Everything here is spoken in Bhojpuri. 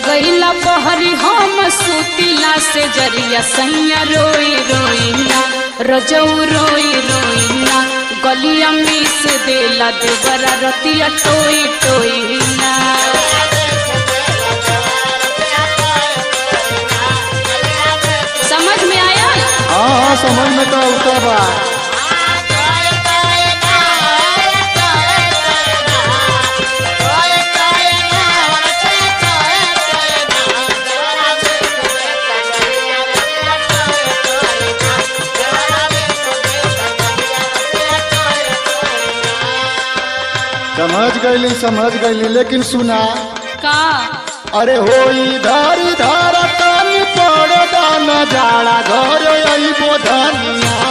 गईला बहरी हम सुतिला से जरिया सैया रोई रोईना रजऊ रोई रोईना गलिया मिस देला देवरा रतिया टोई टोईना। समझ में आया? हाँ समझ में तो उतर बा। समझ गईली लेकिन सुना का अरे होई धारी धारा कान पड़ दाना जाड़ा घर आई बोधनिया